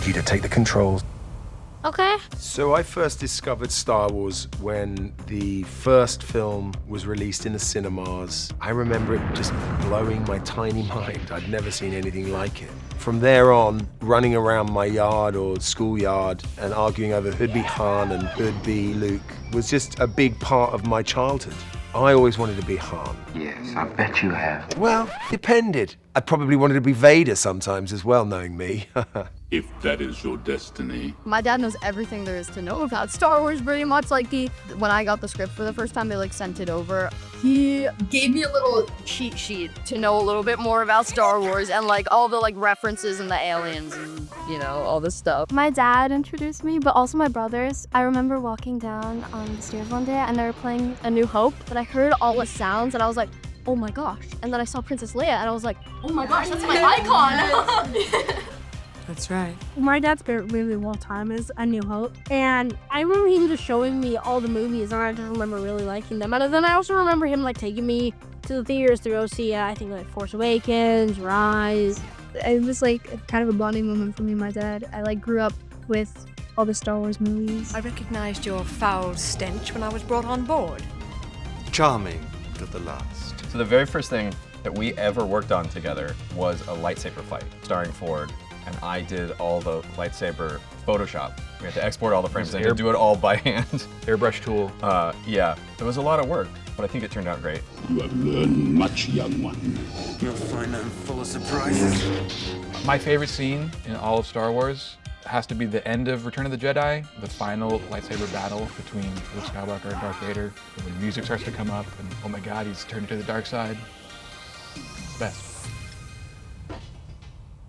need you to take the controls. Okay. So I first discovered Star Wars when the first film was released in the cinemas. I remember it just blowing my tiny mind. I'd never seen anything like it. From there on, running around my yard or schoolyard and arguing over who'd be Han and who'd be Luke was just a big part of my childhood. I always wanted to be Han. Yes, I bet you have. Well, depended. I probably wanted to be Vader sometimes as well, knowing me. If that is your destiny. My dad knows everything there is to know about Star Wars pretty much. Like when I got the script for the first time, they like sent it over. He gave me a little cheat sheet to know a little bit more about Star Wars and like all the like references and the aliens and you know, all this stuff. My dad introduced me, but also my brothers. I remember walking down the stairs one day and they were playing A New Hope, but I heard all the sounds and I was like, oh my gosh. And then I saw Princess Leia and I was like, oh my gosh, that's my icon. That's right. My dad's favorite movie of all time is A New Hope. And I remember him just showing me all the movies and I just remember really liking them. And then I also remember him like taking me to the theaters to go see, I think like Force Awakens, Rise. It was like kind of a bonding moment for me and my dad. I like grew up with all the Star Wars movies. I recognized your foul stench when I was brought on board. Charming to the last. So the very first thing that we ever worked on together was a lightsaber fight starring Ford. And I did all the lightsaber Photoshop. We had to export all the frames and to do it all by hand. Airbrush tool. Yeah, it was a lot of work, but I think it turned out great. You have learned much, young one. You'll find I'm full of surprises. My favorite scene in all of Star Wars has to be the end of Return of the Jedi, the final lightsaber battle between Luke Skywalker and Darth Vader. When the music starts to come up and oh my god, he's turned to the dark side. Best.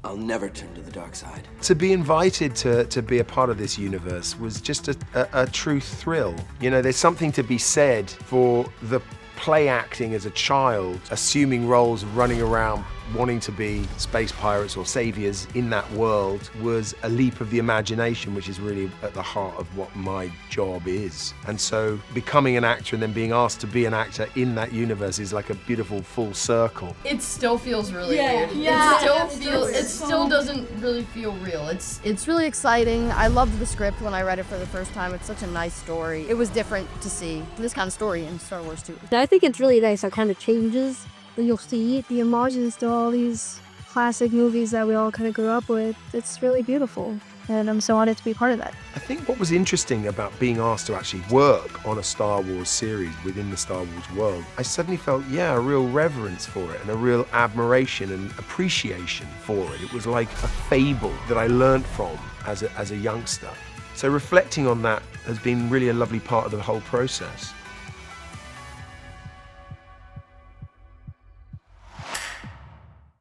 I'll never turn to the dark side. To be invited to be a part of this universe was just a true thrill. You know, there's something to be said for the play acting as a child, assuming roles, running around, wanting to be space pirates or saviors in that world was a leap of the imagination, which is really at the heart of what my job is. And so becoming an actor and then being asked to be an actor in that universe is like a beautiful full circle. It still feels really weird. Yeah. It still doesn't really feel real. It's really exciting. I loved the script when I read it for the first time. It's such a nice story. It was different to see this kind of story in Star Wars too. I think it's really nice how it kind of changes. You'll see the homages to all these classic movies that we all kind of grew up with. It's really beautiful, and I'm so honored to be part of that. I think what was interesting about being asked to actually work on a Star Wars series within the Star Wars world, I suddenly felt, a real reverence for it and a real admiration and appreciation for it. It was like a fable that I learned from as a youngster. So reflecting on that has been really a lovely part of the whole process.